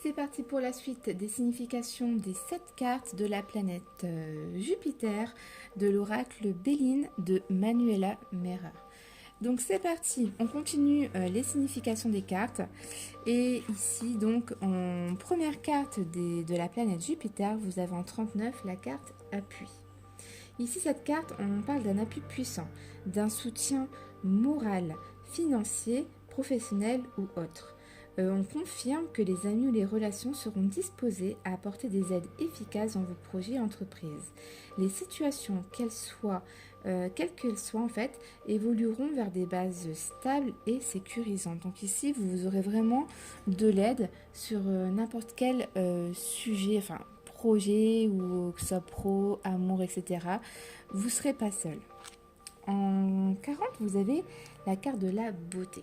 c'est parti pour la suite des significations des 7 cartes de la planète Jupiter de l'oracle Béline de Manuela Mehrer. Donc c'est parti, on continue les significations des cartes. Et ici, donc, en première carte de la planète Jupiter, vous avez en 39 la carte appui. Ici, cette carte, on parle d'un appui puissant, d'un soutien moral, financier, professionnel ou autre. On confirme que les amis ou les relations seront disposés à apporter des aides efficaces dans vos projets et entreprises. Les situations, quelles qu'elles soient en fait, évolueront vers des bases stables et sécurisantes. Donc ici, vous aurez vraiment de l'aide sur n'importe quel sujet, enfin projet ou que ce soit pro, amour, etc. Vous ne serez pas seul. En 40, vous avez la carte de la beauté.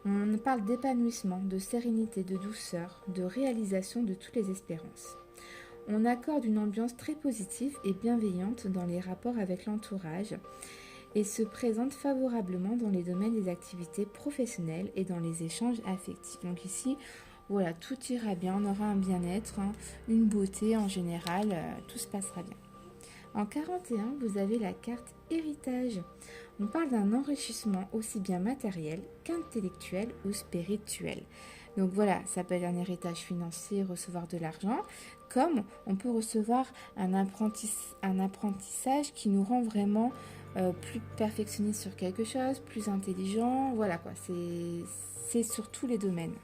On parle d'épanouissement, de sérénité, de douceur, de réalisation de toutes les espérances. On accorde une ambiance très positive et bienveillante dans les rapports avec l'entourage et se présente favorablement dans les domaines des activités professionnelles et dans les échanges affectifs. Donc ici, voilà, tout ira bien, on aura un bien-être, une beauté en général, tout se passera bien. En 41, vous avez la carte héritage. On parle d'un enrichissement aussi bien matériel qu'intellectuel ou spirituel. Donc voilà, ça peut être un héritage financier, recevoir de l'argent, comme on peut recevoir un apprentissage qui nous rend vraiment plus perfectionniste sur quelque chose, plus intelligent, voilà quoi, c'est sur tous les domaines.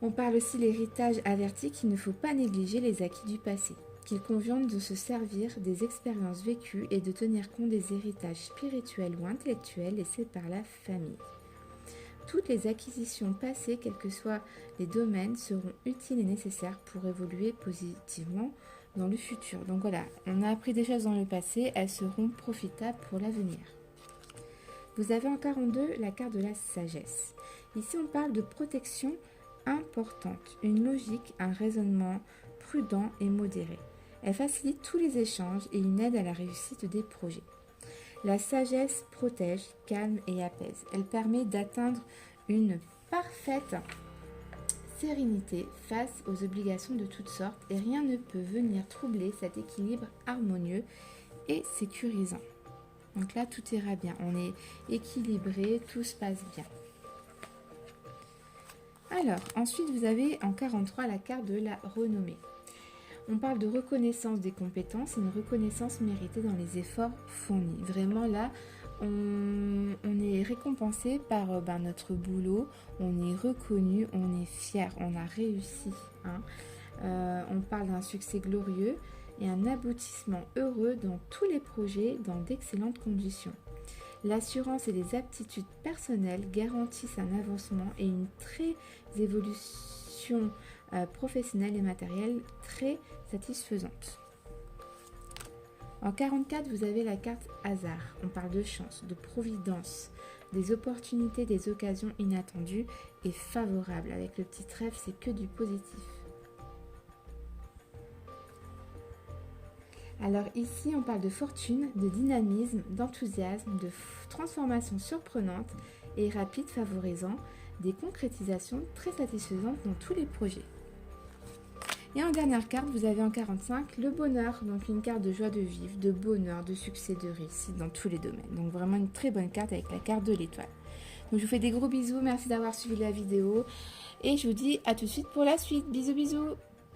On parle aussi de l'héritage averti qu'il ne faut pas négliger les acquis du passé, qu'il convient de se servir des expériences vécues et de tenir compte des héritages spirituels ou intellectuels laissés par la famille. Toutes les acquisitions passées, quels que soient les domaines, seront utiles et nécessaires pour évoluer positivement dans le futur. Donc voilà, on a appris des choses dans le passé, elles seront profitables pour l'avenir. Vous avez en 42 la carte de la sagesse. Ici, on parle de protection importante, une logique, un raisonnement prudent et modéré. Elle facilite tous les échanges et une aide à la réussite des projets. La sagesse protège, calme et apaise. Elle permet d'atteindre une parfaite sérénité face aux obligations de toutes sortes et rien ne peut venir troubler cet équilibre harmonieux et sécurisant. Donc là, tout ira bien. On est équilibré, tout se passe bien. Alors, ensuite, vous avez en 43 la carte de la renommée. On parle de reconnaissance des compétences et une reconnaissance méritée dans les efforts fournis. Vraiment là, on est récompensé par notre boulot, on est reconnu, on est fier, on a réussi. On parle d'un succès glorieux et un aboutissement heureux dans tous les projets dans d'excellentes conditions. L'assurance et les aptitudes personnelles garantissent un avancement et une très évolution professionnelle et matérielle très satisfaisante. En 44, vous avez la carte hasard. On parle de chance, de providence, des opportunités, des occasions inattendues et favorables. Avec le petit trèfle, c'est que du positif. Alors ici, on parle de fortune, de dynamisme, d'enthousiasme, de transformation surprenante et rapide favorisant des concrétisations très satisfaisantes dans tous les projets. Et en dernière carte, vous avez en 45 le bonheur, donc une carte de joie de vivre, de bonheur, de succès, de réussite dans tous les domaines. Donc vraiment une très bonne carte avec la carte de l'étoile. Donc je vous fais des gros bisous, merci d'avoir suivi la vidéo et je vous dis à tout de suite pour la suite. Bisous bisous.